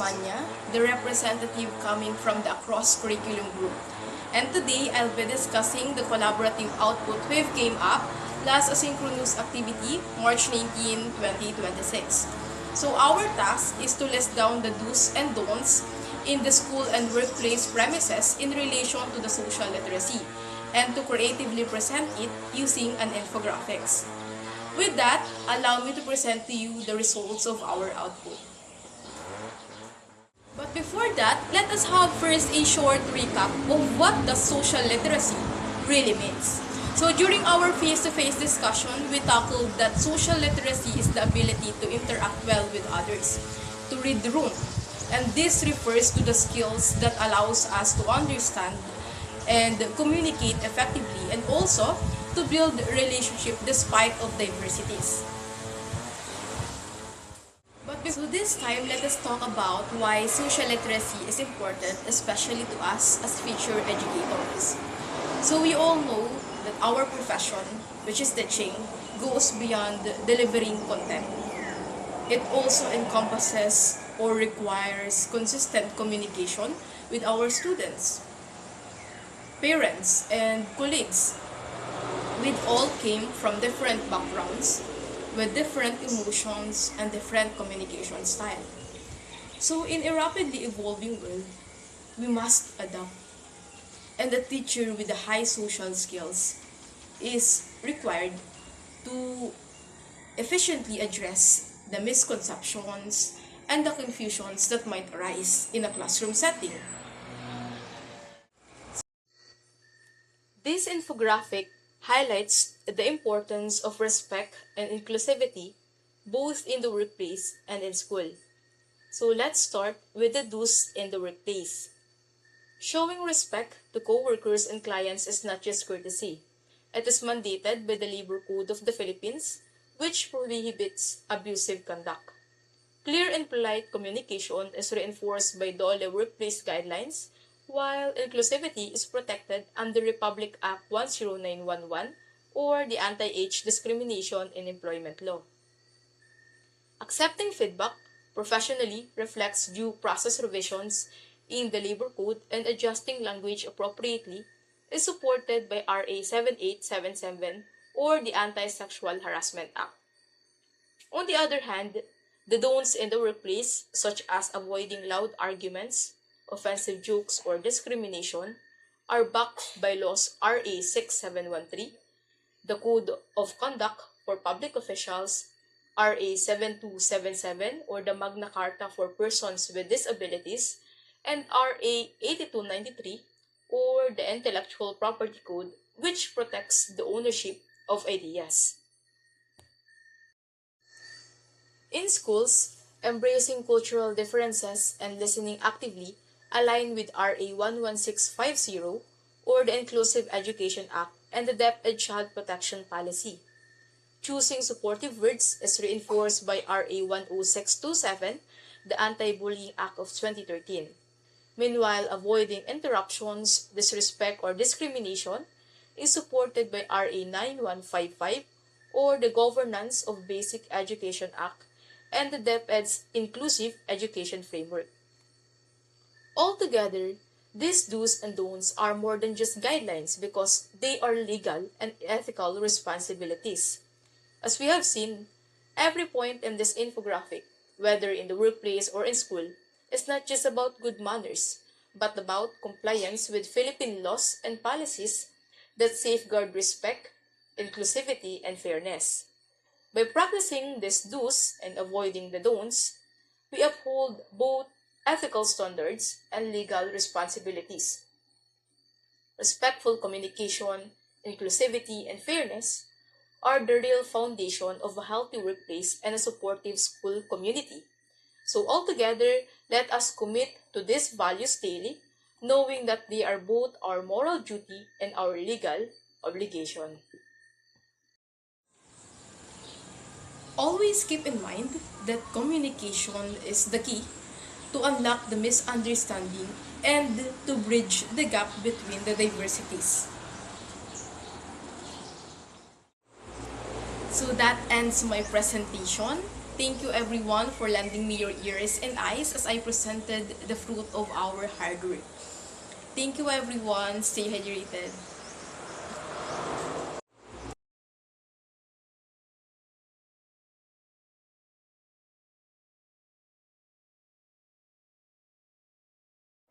Joanna, the representative coming from the Across Curriculum Group. And today, I'll be discussing the collaborative output we've came up last asynchronous activity, March 19, 2026. So our task is to list down the do's and don'ts in the school and workplace premises in relation to the social literacy and to creatively present it using an infographics. With that, allow me to present to you the results of our output. But before that, let us have first a short recap of what the social literacy really means. So during our face-to-face discussion, we tackled that social literacy is the ability to interact well with others, to read the room, and this refers to the skills that allows us to understand and communicate effectively and also to build relationship despite of diversities. So this time, let us talk about why social literacy is important, especially to us as future educators. So we all know that our profession, which is teaching, goes beyond delivering content. It also encompasses or requires consistent communication with our students, parents, and colleagues. We all came from different backgrounds, with different emotions and different communication style. So in a rapidly evolving world, we must adapt. And the teacher with the high social skills is required to efficiently address the misconceptions and the confusions that might arise in a classroom setting. This infographic highlights the importance of respect and inclusivity both in the workplace and in school. So let's start with the do's in the workplace. Showing respect to co-workers and clients is not just courtesy. It is mandated by the Labor Code of the Philippines, which prohibits abusive conduct. Clear and polite communication is reinforced by DOLE workplace guidelines, while inclusivity is protected under Republic Act 10911 or the Anti-Age Discrimination in Employment Law. Accepting feedback professionally reflects due process revisions in the Labor Code, and adjusting language appropriately is supported by RA 7877 or the Anti-Sexual Harassment Act. On the other hand, the don'ts in the workplace, such as avoiding loud arguments, offensive jokes, or discrimination, are backed by laws RA 6713, the Code of Conduct for Public Officials, RA 7277 or the Magna Carta for Persons with Disabilities, and RA 8293 or the Intellectual Property Code, which protects the ownership of ideas. In schools, embracing cultural differences and listening actively align with RA 11650 or the Inclusive Education Act and the DepEd Child Protection Policy. Choosing supportive words is reinforced by RA 10627, the Anti-Bullying Act of 2013. Meanwhile, avoiding interruptions, disrespect, or discrimination is supported by RA 9155 or the Governance of Basic Education Act and the DepEd's Inclusive Education Framework. Altogether, these do's and don'ts are more than just guidelines because they are legal and ethical responsibilities. As we have seen, every point in this infographic, whether in the workplace or in school, is not just about good manners, but about compliance with Philippine laws and policies that safeguard respect, inclusivity, and fairness. By practicing these do's and avoiding the don'ts, we uphold both ethical standards and legal responsibilities. Respectful communication, inclusivity, and fairness are the real foundation of a healthy workplace and a supportive school community. So altogether, let us commit to these values daily, knowing that they are both our moral duty and our legal obligation. Always keep in mind that communication is the key to unlock the misunderstanding and to bridge the gap between the diversities. So that ends my presentation. Thank you everyone for lending me your ears and eyes as I presented the fruit of our hard work. Thank you everyone. Stay hydrated.